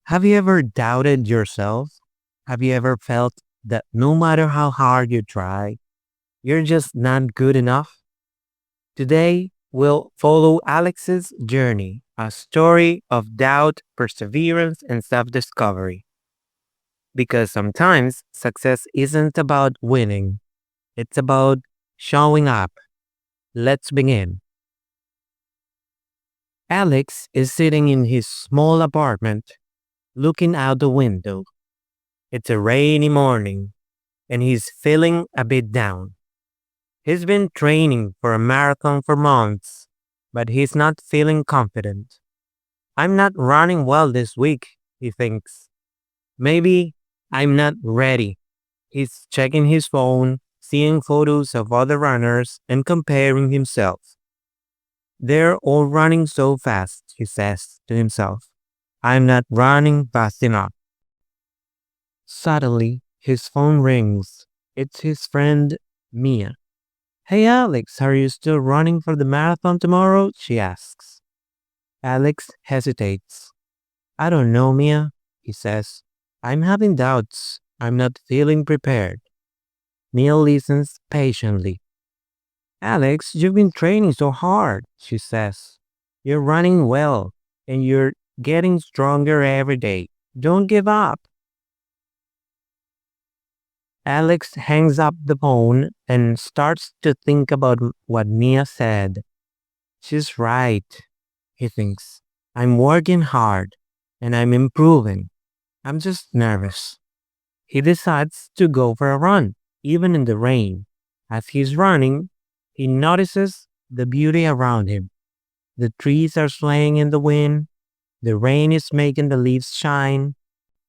Have you ever doubted yourself? Have you ever felt that no matter how hard you try, you're just not good enough? Today, we'll follow Alex's journey, a story of doubt, perseverance, and self discovery. Because sometimes success isn't about winning, it's about showing up. Let's begin. Alex is sitting in his small apartment, looking out the window. It's a rainy morning, and he's feeling a bit down. He's been training for a marathon for months, but he's not feeling confident. I'm not running well this week, he thinks. Maybe I'm not ready. He's checking his phone, seeing photos of other runners, and comparing himself. They're all running so fast, he says to himself. I'm not running fast enough. Suddenly, his phone rings. It's his friend, Mia. Hey Alex, are you still running for the marathon tomorrow? She asks. Alex hesitates. I don't know, Mia, he says. I'm having doubts. I'm not feeling prepared. Mia listens patiently. Alex, you've been training so hard, she says. You're running well, and you're getting stronger every day. Don't give up. Alex hangs up the phone and starts to think about what Mia said. She's right, he thinks. I'm working hard, and I'm improving. I'm just nervous. He decides to go for a run, even in the rain. As he's running, he notices the beauty around him. The trees are swaying in the wind. The rain is making the leaves shine.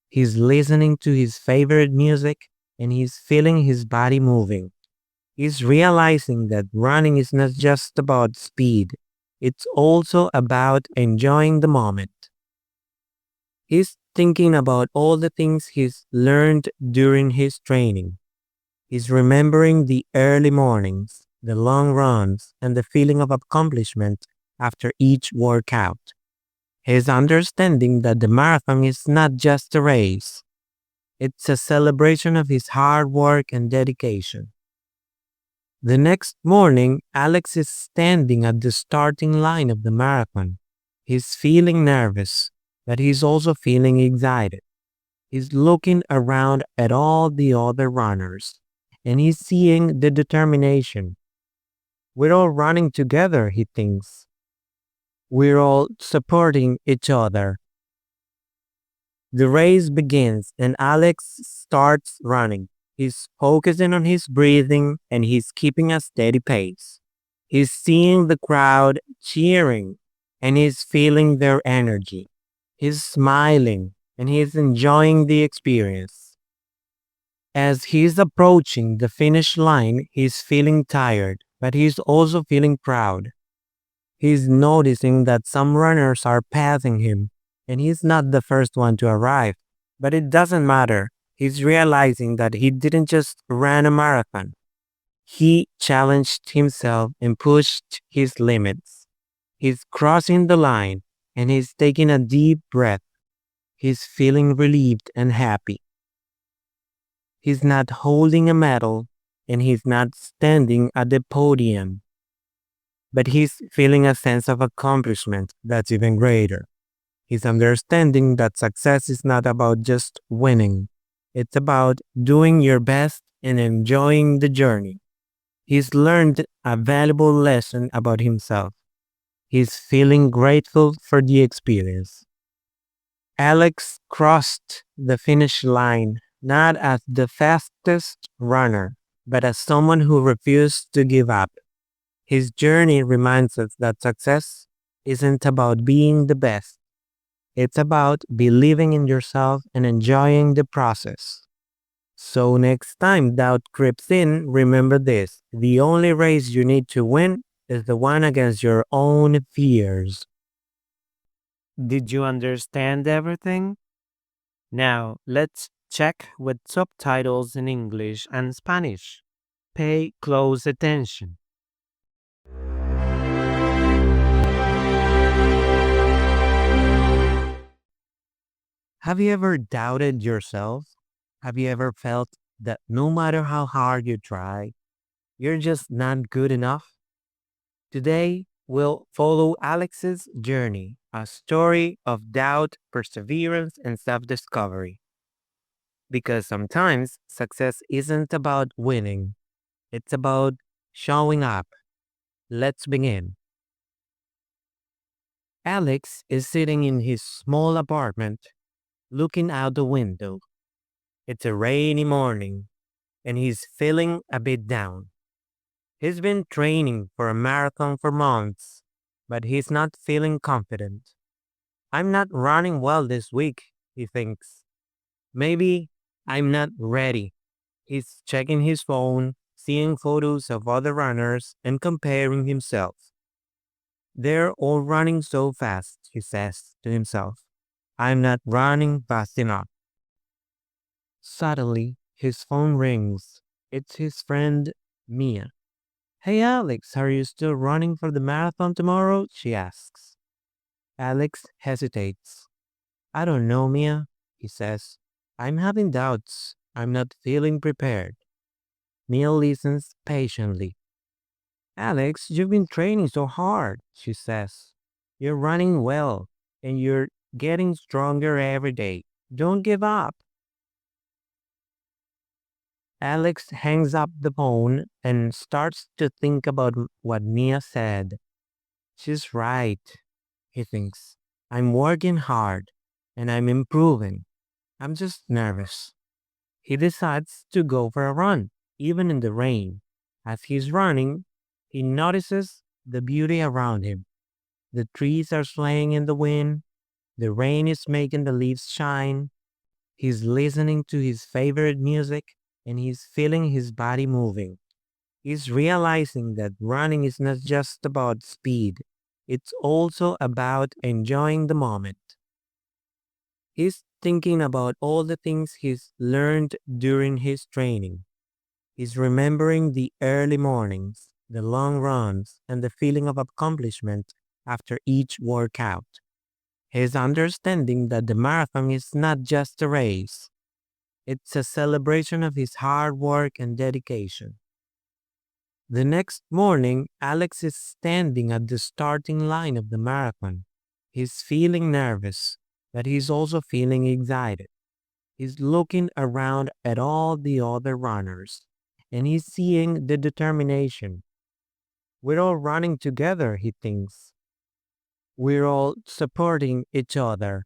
He's listening to his favorite music and he's feeling his body moving. He's realizing that running is not just about speed, it's also about enjoying the moment. He's thinking about all the things he's learned during his training. He's remembering the early mornings, the long runs, and the feeling of accomplishment after each workout. He's understanding that the marathon is not just a race. It's a celebration of his hard work and dedication. The next morning, Alex is standing at the starting line of the marathon. He's feeling nervous, but he's also feeling excited. He's looking around at all the other runners, and he's seeing the determination. We're all running together, he thinks. We're all supporting each other. The race begins and Alex starts running. He's focusing on his breathing and he's keeping a steady pace. He's seeing the crowd cheering and he's feeling their energy. He's smiling and he's enjoying the experience. As he's approaching the finish line, he's feeling tired, but he's also feeling proud. He's noticing that some runners are passing him, and he's not the first one to arrive. But it doesn't matter. He's realizing that he didn't just run a marathon. He challenged himself and pushed his limits. He's crossing the line, and he's taking a deep breath. He's feeling relieved and happy. He's not holding a medal, and he's not standing at the podium. But he's feeling a sense of accomplishment that's even greater. He's understanding that success is not about just winning. It's about doing your best and enjoying the journey. He's learned a valuable lesson about himself. He's feeling grateful for the experience. Alex crossed the finish line not as the fastest runner, but as someone who refused to give up. His journey reminds us that success isn't about being the best. It's about believing in yourself and enjoying the process. So next time doubt creeps in, remember this. The only race you need to win is the one against your own fears. Did you understand everything? Now, let's check with subtitles in English and Spanish. Pay close attention. Have you ever doubted yourself? Have you ever felt that no matter how hard you try, you're just not good enough? Today, we'll follow Alex's journey, a story of doubt, perseverance, and self discovery. Because sometimes success isn't about winning, it's about showing up. Let's begin. Alex is sitting in his small apartment, looking out the window. It's a rainy morning, and he's feeling a bit down. He's been training for a marathon for months, but he's not feeling confident. I'm not running well this week, he thinks. Maybe I'm not ready. He's checking his phone, seeing photos of other runners, and comparing himself. They're all running so fast, he says to himself. I'm not running fast enough. Suddenly, his phone rings. It's his friend, Mia. Hey Alex, are you still running for the marathon tomorrow? She asks. Alex hesitates. I don't know, Mia, he says. I'm having doubts. I'm not feeling prepared. Mia listens patiently. Alex, you've been training so hard, she says. You're running well, and you're getting stronger every day. Don't give up. Alex hangs up the phone and starts to think about what Mia said. She's right, he thinks. I'm working hard, and I'm improving. I'm just nervous. He decides to go for a run, even in the rain. As he's running, he notices the beauty around him. The trees are swaying in the wind, the rain is making the leaves shine. He's listening to his favorite music, and he's feeling his body moving. He's realizing that running is not just about speed, it's also about enjoying the moment. He's thinking about all the things he's learned during his training. He's remembering the early mornings, the long runs, and the feeling of accomplishment after each workout. He's understanding that the marathon is not just a race, it's a celebration of his hard work and dedication. The next morning, Alex is standing at the starting line of the marathon. He's feeling nervous, but he's also feeling excited. He's looking around at all the other runners, and he's seeing the determination. We're all running together, he thinks. We're all supporting each other.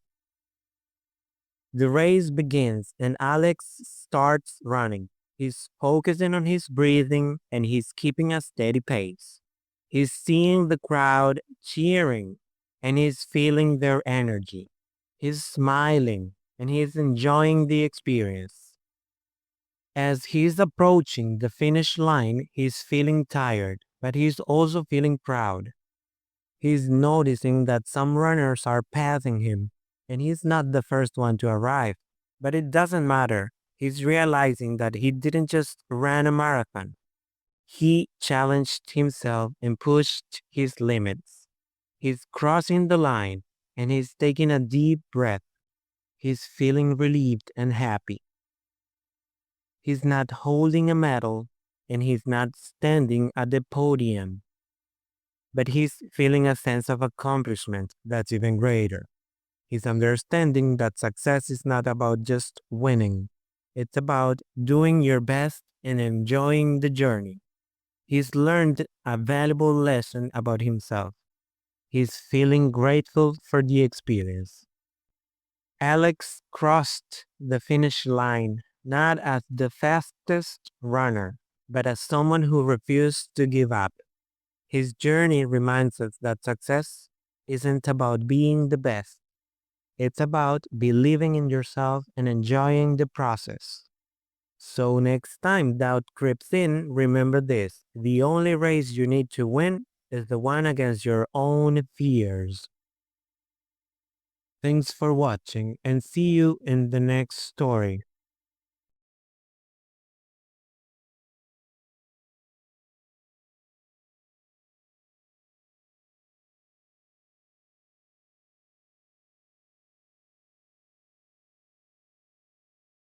The race begins, and Alex starts running. He's focusing on his breathing, and he's keeping a steady pace. He's seeing the crowd cheering, and he's feeling their energy. He's smiling, and he's enjoying the experience. As he's approaching the finish line, he's feeling tired, but he's also feeling proud. He's noticing that some runners are passing him, and he's not the first one to arrive. But it doesn't matter. He's realizing that he didn't just run a marathon. He challenged himself and pushed his limits. He's crossing the line, and he's taking a deep breath. He's feeling relieved and happy. He's not holding a medal, and he's not standing at the podium, but he's feeling a sense of accomplishment that's even greater. He's understanding that success is not about just winning, it's about doing your best and enjoying the journey. He's learned a valuable lesson about himself. He's feeling grateful for the experience. Alex crossed the finish line not as the fastest runner, but as someone who refused to give up. His journey reminds us that success isn't about being the best. It's about believing in yourself and enjoying the process. So next time doubt creeps in, remember this. The only race you need to win is the one against your own fears. Thanks for watching and see you in the next story.